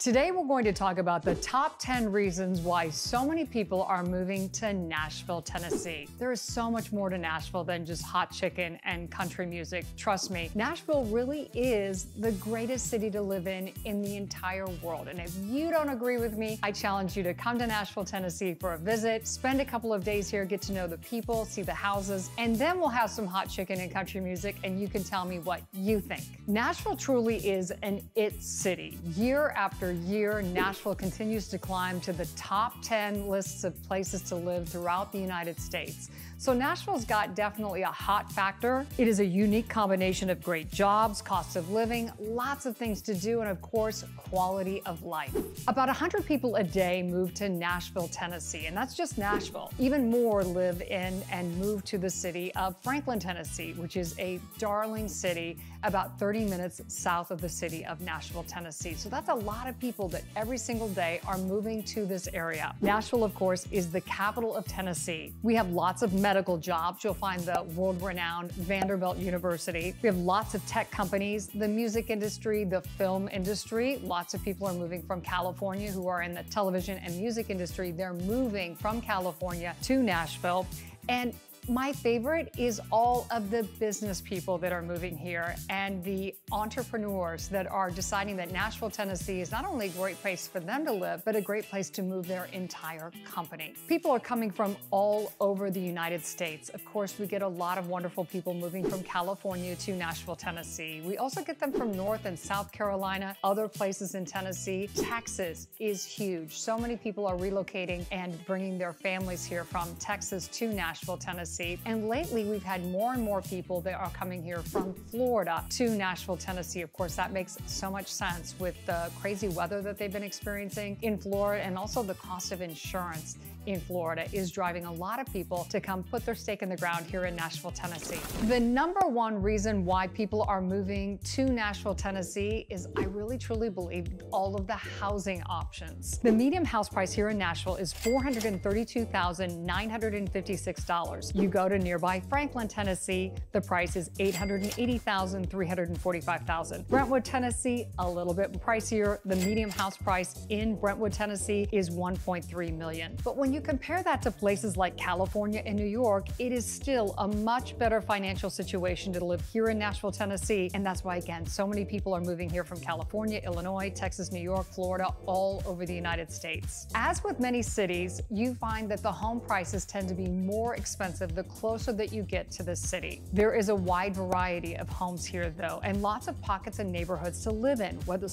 Today we're going to talk about the top 10 reasons why so many people are moving to Nashville, Tennessee. There is so much more to Nashville than just hot chicken and country music. Trust me, Nashville really is the greatest city to live in the entire world. And if you don't agree with me, I challenge you to come to Nashville, Tennessee for a visit, spend a couple of days here, get to know the people, see the houses, and then we'll have some hot chicken and country music and you can tell me what you think. Nashville truly is an it city. Year after year, Nashville continues to climb to the top 10 lists of places to live throughout the United States. So Nashville's got definitely a hot factor. It is a unique combination of great jobs, cost of living, lots of things to do, and of course, quality of life. About 100 people a day move to Nashville, Tennessee, and that's just Nashville. Even more live in and move to the city of Franklin, Tennessee, which is a darling city about 30 minutes south of the city of Nashville, Tennessee. So that's a lot of people that every single day are moving to this area. Nashville, of course, is the capital of Tennessee. We have lots of medical jobs. You'll find the world-renowned Vanderbilt University. We have lots of tech companies, the music industry, the film industry. Lots of people are moving from California who are in the television and music industry. They're moving from California to Nashville. And my favorite is all of the business people that are moving here and the entrepreneurs that are deciding that Nashville, Tennessee is not only a great place for them to live, but a great place to move their entire company. People are coming from all over the United States. Of course, we get a lot of wonderful people moving from California to Nashville, Tennessee. We also get them from North and South Carolina, other places in Tennessee. Texas is huge. So many people are relocating and bringing their families here from Texas to Nashville, Tennessee. And lately, we've had more and more people that are coming here from Florida to Nashville, Tennessee. Of course, that makes so much sense with the crazy weather that they've been experiencing in Florida, and also the cost of insurance in Florida is driving a lot of people to come put their stake in the ground here in Nashville, Tennessee. The number one reason why people are moving to Nashville, Tennessee is, I really truly believe, all of the housing options. The median house price here in Nashville is $432,956. You go to nearby Franklin, Tennessee, the price is $880,000, $345,000. Brentwood, Tennessee, a little bit pricier. The median house price in Brentwood, Tennessee is $1.3 million. But when you compare that to places like California and New York, it is still a much better financial situation to live here in Nashville, Tennessee. And that's why, again, so many people are moving here from California, Illinois, Texas, New York, Florida, all over the United States. As with many cities, you find that the home prices tend to be more expensive the closer that you get to the city. There is a wide variety of homes here, though, and lots of pockets and neighborhoods to live in. Whether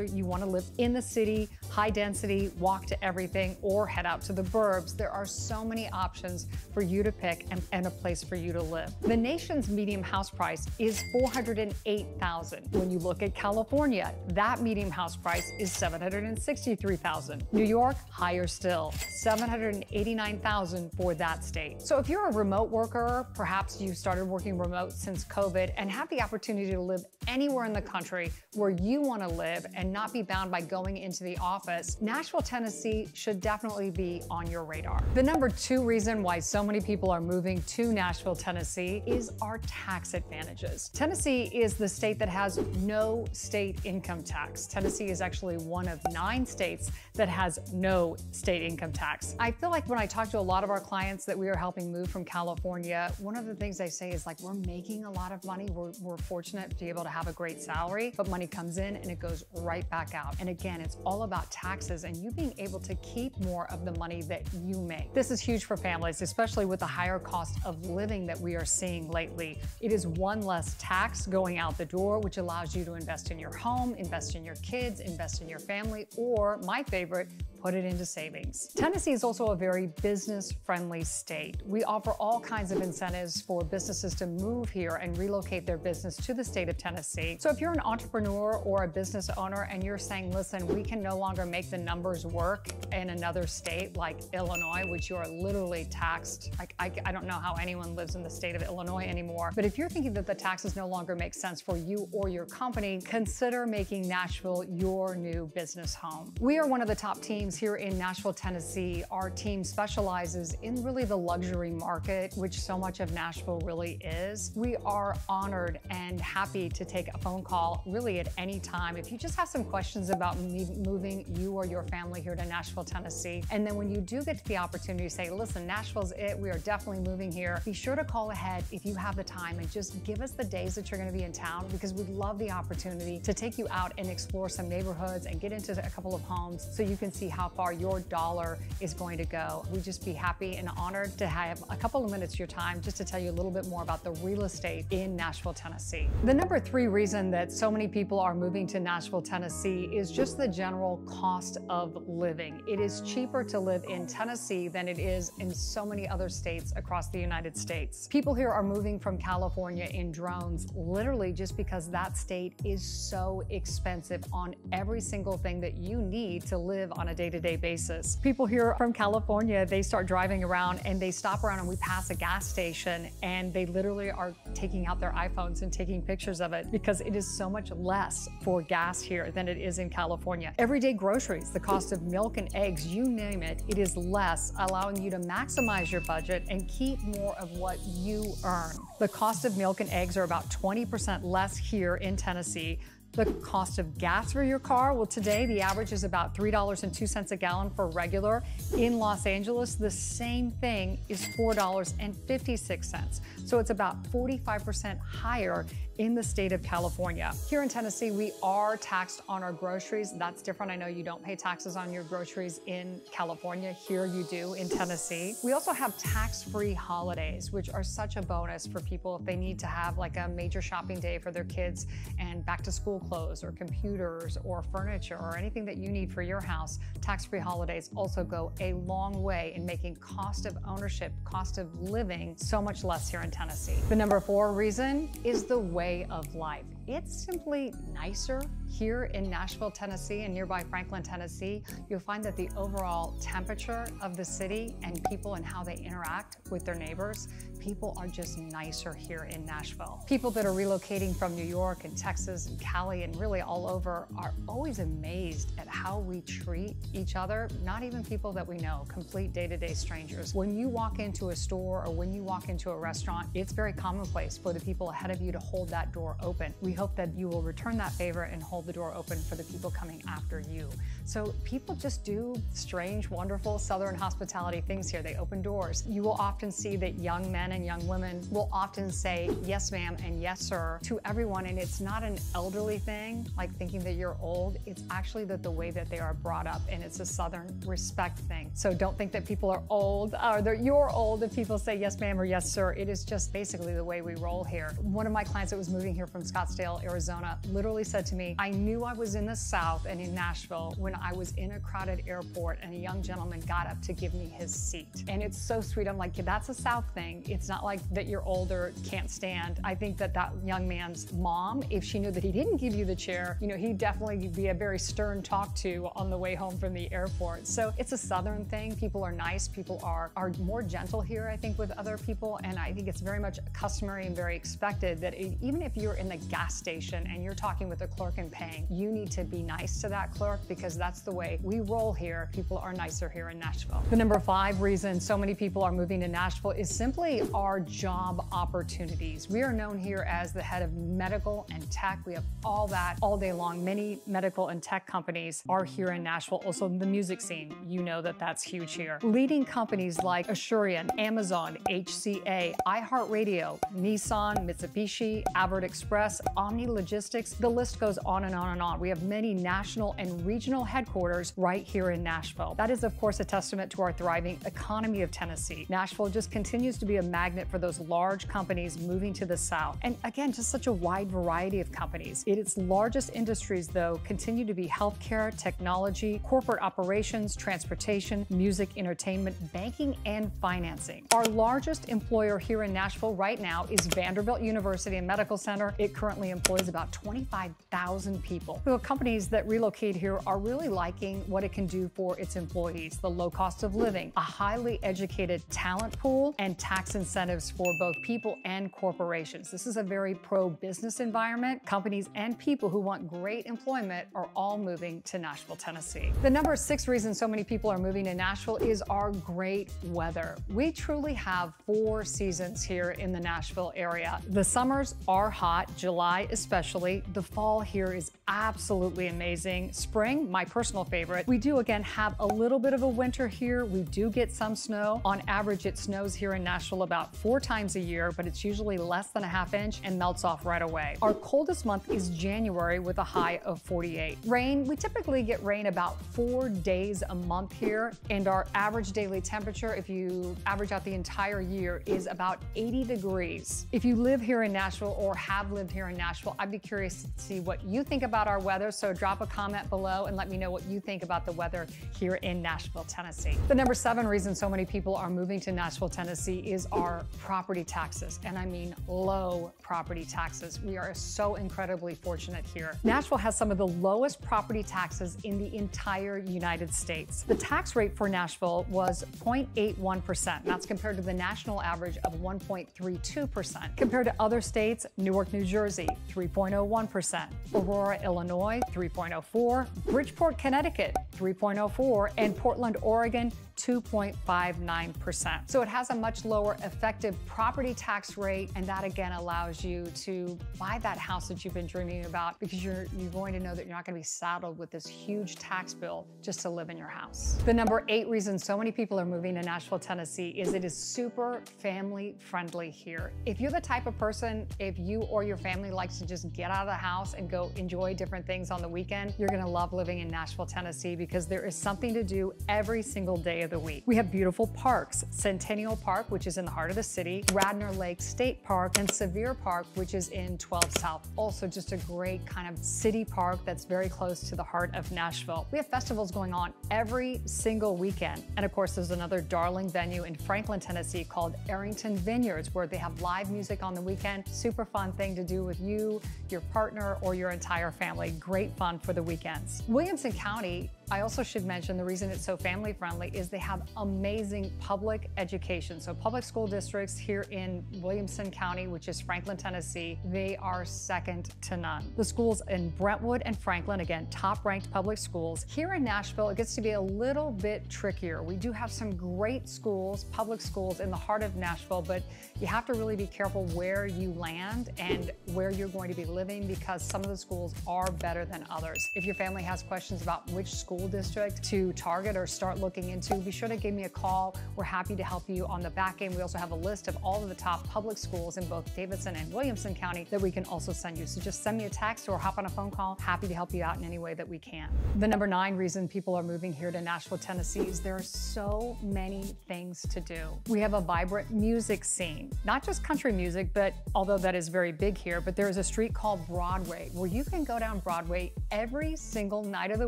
you want to live in the city, high density, walk to everything, or head out to the burbs, there are so many options for you to pick and a place for you to live. The nation's median house price is $408,000. When you look at California, that median house price is $763,000. New York, higher still, $789,000 for that state. So if you're a remote worker, perhaps you started working remote since COVID and have the opportunity to live anywhere in the country where you want to live and not be bound by going into the office, Nashville, Tennessee should definitely be on your radar. The number two reason why so many people are moving to Nashville, Tennessee is our tax advantages. Tennessee is the state that has no state income tax. Tennessee is actually one of 9 states that has no state income tax. I feel like when I talk to a lot of our clients that we are helping move from California, one of the things they say is like, we're making a lot of money. We're fortunate to be able to have a great salary, but money comes in and it goes right back out. And again, it's all about taxes and you being able to keep more of the money that you make. This is huge for families, especially with the higher cost of living that we are seeing lately. It is one less tax going out the door, which allows you to invest in your home, invest in your kids, invest in your family, or my favorite, put it into savings. Tennessee is also a very business-friendly state. We offer all kinds of incentives for businesses to move here and relocate their business to the state of Tennessee. So if you're an entrepreneur or a business owner and you're saying, listen, we can no longer make the numbers work in another state like Illinois, which you are literally taxed. I don't know how anyone lives in the state of Illinois anymore. But if you're thinking that the taxes no longer make sense for you or your company, consider making Nashville your new business home. We are one of the top teams residents here in Nashville, Tennessee, our team specializes in really the luxury market, which so much of Nashville really is. We are honored and happy to take a phone call really at any time. If you just have some questions about moving you or your family here to Nashville, Tennessee, and then when you do get to the opportunity to say, listen, Nashville's it, we are definitely moving here, be sure to call ahead if you have the time and just give us the days that you're going to be in town, because we'd love the opportunity to take you out and explore some neighborhoods and get into a couple of homes so you can see how far your dollar is going to go. We'd just be happy and honored to have a couple of minutes of your time just to tell you a little bit more about the real estate in Nashville, Tennessee. The number 3 reason that so many people are moving to Nashville, Tennessee is just the general cost of living. It is cheaper to live in Tennessee than it is in so many other states across the United States. People here are moving from California in drones, literally just because that state is so expensive on every single thing that you need to live on a day-to-day basis. People here from California, they start driving around and they stop around and we pass a gas station and they literally are taking out their iPhones and taking pictures of it because it is so much less for gas here than it is in California. Everyday groceries, the cost of milk and eggs, you name it, it is less, allowing you to maximize your budget and keep more of what you earn. The cost of milk and eggs are about 20% less here in Tennessee. The cost of gas for your car, well, today the average is about $3.02 a gallon for regular. In Los Angeles, the same thing is $4.56. So it's about 45% higher in the state of California. Here in Tennessee, we are taxed on our groceries. That's different. I know you don't pay taxes on your groceries in California. Here you do in Tennessee. We also have tax-free holidays, which are such a bonus for people if they need to have like a major shopping day for their kids and back to school clothes or computers or furniture or anything that you need for your house. Tax-free holidays also go a long way in making cost of ownership, cost of living so much less here in Tennessee. The number 4 reason is the way of life. It's simply nicer here in Nashville, Tennessee and nearby Franklin, Tennessee. You'll find that the overall temperature of the city and people and how they interact with their neighbors, people are just nicer here in Nashville. People that are relocating from New York and Texas and Cali and really all over are always amazed at how we treat each other, not even people that we know, complete day-to-day strangers. When you walk into a store or when you walk into a restaurant, it's very commonplace for the people ahead of you to hold that door open. We hope that you will return that favor and hold the door open for the people coming after you. So people just do strange, wonderful Southern hospitality things here. They open doors. You will often see that young men and young women will often say, yes, ma'am, and yes, sir, to everyone. And it's not an elderly thing, like thinking that you're old. It's actually that the way that they are brought up, and it's a Southern respect thing. So don't think that people are old or that you're old if people say yes, ma'am, or yes, sir. It is just basically the way we roll here. One of my clients that was moving here from Scottsdale, Arizona, literally said to me, I knew I was in the South and in Nashville when I was in a crowded airport and a young gentleman got up to give me his seat. And it's so sweet. I'm like, that's a South thing. It's not like that you're older, can't stand. I think that that young man's mom, if she knew that he didn't give you the chair, you know, he'd definitely be a very stern talk to on the way home from the airport. So it's a Southern thing. People are nice. People are more gentle here, I think, with other people. And I think it's very much customary and very expected that even if you're in the gas station and you're talking with a clerk and paying, you need to be nice to that clerk because that's the way we roll here. People are nicer here in Nashville. The number 5 reason so many people are moving to Nashville is simply our job opportunities. We are known here as the head of medical and tech. We have all that all day long. Many medical and tech companies are here in Nashville. Also the music scene, you know that that's huge here. Leading companies like Asurion, Amazon, HCA, iHeartRadio, Nissan, Mitsubishi, Avert Express, Omni Logistics, the list goes on and on and on. We have many national and regional headquarters right here in Nashville. That is, of course, a testament to our thriving economy of Tennessee. Nashville just continues to be a magnet for those large companies moving to the South. And again, just such a wide variety of companies. Its largest industries, though, continue to be healthcare, technology, corporate operations, transportation, music, entertainment, banking, and financing. Our largest employer here in Nashville right now is Vanderbilt University and Medical Center. It currently employs about 25,000 people. The companies that relocate here are really liking what it can do for its employees, the low cost of living, a highly educated talent pool, and tax incentives for both people and corporations. This is a very pro-business environment. Companies and people who want great employment are all moving to Nashville, Tennessee. The number 6 reason so many people are moving to Nashville is our great weather. We truly have 4 seasons here in the Nashville area. The summers are hot, July especially. The fall here is absolutely amazing. Spring, my personal favorite. We do again have a little bit of a winter here. We do get some snow. On average, it snows here in Nashville about 4 times a year, but it's usually less than a ½ inch and melts off right away. Our coldest month is January with a high of 48. Rain, we typically get rain about 4 days a month here, and our average daily temperature, if you average out the entire year, is about 80 degrees. If you live here in Nashville or have lived here in Nashville, I'd be curious to see what you think about our weather, so drop a comment below and let me know what you think about the weather here in Nashville, Tennessee. The number 7 reason so many people are moving to Nashville, Tennessee is our property taxes, and I mean low property taxes. We are so incredibly fortunate here. Nashville has some of the lowest property taxes in the entire United States. The tax rate for Nashville was 0.81%. That's compared to the national average of 1.32%. Compared to other states, Newark, New Jersey, 3.01%. Aurora, Illinois, 3.04%. Bridgeport, Connecticut, 3.04%. And Portland, Oregon, 2.59%. So it has a much lower effective property tax rate, and that again allows you to buy that house that you've been dreaming about, because you're going to know that you're not going to be saddled with this huge tax bill just to live in your house. The number 8 reason so many people are moving to Nashville, Tennessee is it is super family friendly here. If you're the type of person, if you or your family likes to just get out of the house and go enjoy different things on the weekend, you're going to love living in Nashville, Tennessee, because there is something to do every single day of the week. We have beautiful parks, Centennial Park, which is in the heart of the city, Radnor Lake State Park, and Sevier Park, which is in 12 South. Also just a great kind of city park that's very close to the heart of Nashville. We have festivals going on every single weekend. And of course, there's another darling venue in Franklin, Tennessee called Arrington Vineyards, where they have live music on the weekend. Super fun thing to do with you, your partner, or your entire family. Great fun for the weekends. Williamson County, I also should mention, the reason it's so family friendly is they have amazing public education. So public school districts here in Williamson County, which is Franklin, Tennessee, they are second to none. The schools in Brentwood and Franklin, again, top ranked public schools. Here in Nashville, it gets to be a little bit trickier. We do have some great schools, public schools in the heart of Nashville, but you have to really be careful where you land and where you're going to be living, because some of the schools are better than others. If your family has questions about which school district to target or start looking into, be sure to give me a call. We're happy to help you on the back end. We also have a list of all of the top public schools in both Davidson and Williamson County that we can also send you. So just send me a text or hop on a phone call. Happy to help you out in any way that we can. The number 9 reason people are moving here to Nashville, Tennessee is there are so many things to do. We have a vibrant music scene, not just country music, but although that is very big here, but there is a street called Broadway where you can go down Broadway every single night of the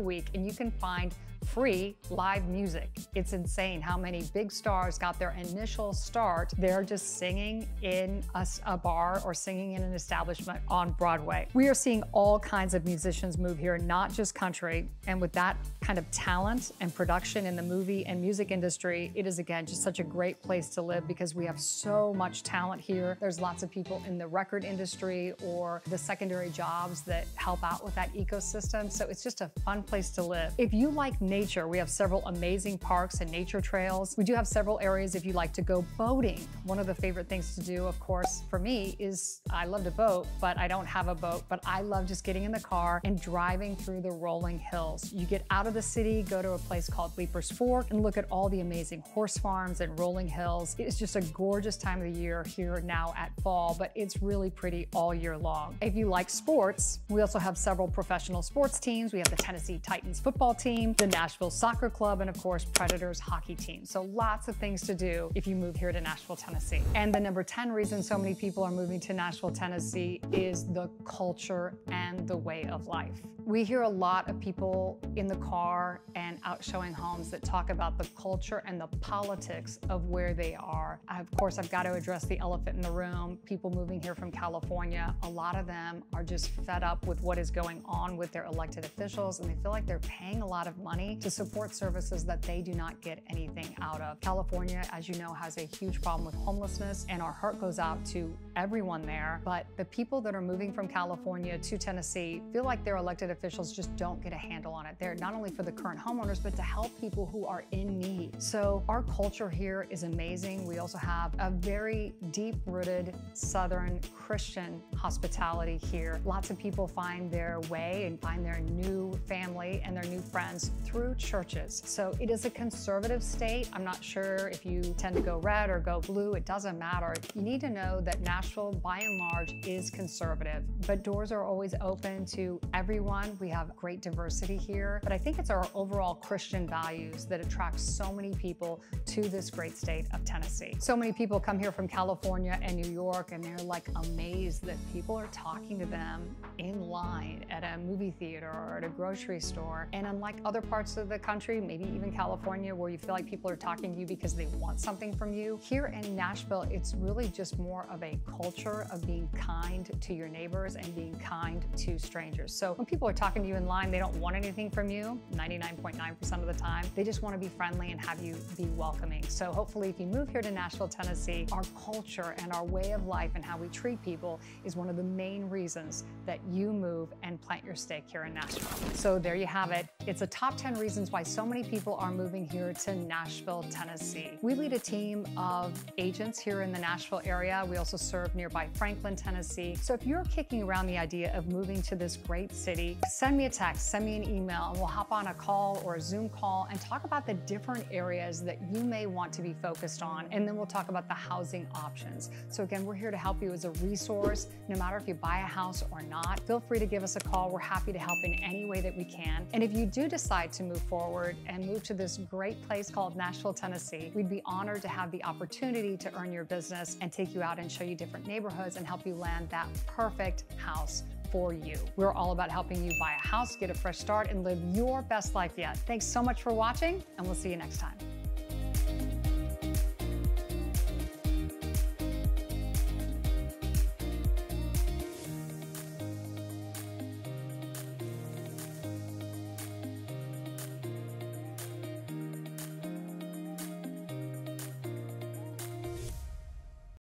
week and you can find free live music. It's insane how many big stars got their initial start. They're just singing in a bar or singing in an establishment on Broadway. We are seeing all kinds of musicians move here, not just country. And with that kind of talent and production in the movie and music industry, it is again just such a great place to live because we have so much talent here. There's lots of people in the record industry or the secondary jobs that help out with that ecosystem. So it's just a fun place to live. If you like nature, we have several amazing parks and nature trails. We do have several areas if you like to go boating. One of the favorite things to do, of course, for me is I love to boat, but I don't have a boat, but I love just getting in the car and driving through the rolling hills. You get out of the city, go to a place called Leaper's Fork and look at all the amazing horse farms and rolling hills. It's just a gorgeous time of the year here now at fall, but it's really pretty all year long. If you like sports, we also have several professional sports teams. We have the Tennessee Titans football team, the Nashville Soccer Club, and of course, Predators hockey team. So lots of things to do if you move here to Nashville, Tennessee. And the number 10 reason so many people are moving to Nashville, Tennessee is the culture and the way of life. We hear a lot of people in the car and out showing homes that talk about the culture and the politics of where they are. Of course, I've got to address the elephant in the room. People moving here from California, a lot of them are just fed up with what is going on with their elected officials, and they feel like they're paying a lot of money to support services that they do not get anything out of. California, as you know, has a huge problem with homelessness, and our heart goes out to everyone there. But the people that are moving from California to Tennessee feel like their elected officials just don't get a handle on it. They're not only for the current homeowners, but to help people who are in need. So our culture here is amazing. We also have a very deep-rooted Southern Christian hospitality here. Lots of people find their way and find their new family and their new friends through churches. So it is a conservative state. I'm not sure if you tend to go red or go blue. It doesn't matter. You need to know that Nashville, by and large, is conservative, but doors are always open to everyone. We have great diversity here, but I think it's our overall Christian values that attract so many people to this great state of Tennessee. So many people come here from California and New York, and they're like amazed that people are talking to them in line at a movie theater or at a grocery store. And unlike other parts of the country, maybe even California, where you feel like people are talking to you because they want something from you, here in Nashville, it's really just more of a culture of being kind to your neighbors and being kind to strangers. So when people are talking to you in line, they don't want anything from you 99.9% of the time. They just want to be friendly and have you be welcoming. So hopefully if you move here to Nashville, Tennessee, our culture and our way of life and how we treat people is one of the main reasons that you move and plant your stake here in Nashville. So there you have it. It's a top 10 reasons why so many people are moving here to Nashville, Tennessee. We lead a team of agents here in the Nashville area. We also serve nearby Franklin, Tennessee. So if you're kicking around the idea of moving to this great city, send me a text, send me an email, and we'll hop on a call or a Zoom call and talk about the different areas that you may want to be focused on. And then we'll talk about the housing options. So again, we're here to help you as a resource, no matter if you buy a house or not. Feel free to give us a call. We're happy to help in any way that we can. And if you do decide to move forward and move to this great place called Nashville, Tennessee, we'd be honored to have the opportunity to earn your business and take you out and show you different neighborhoods and help you land that perfect house for you. We're all about helping you buy a house, get a fresh start, and live your best life yet. Thanks so much for watching, and we'll see you next time.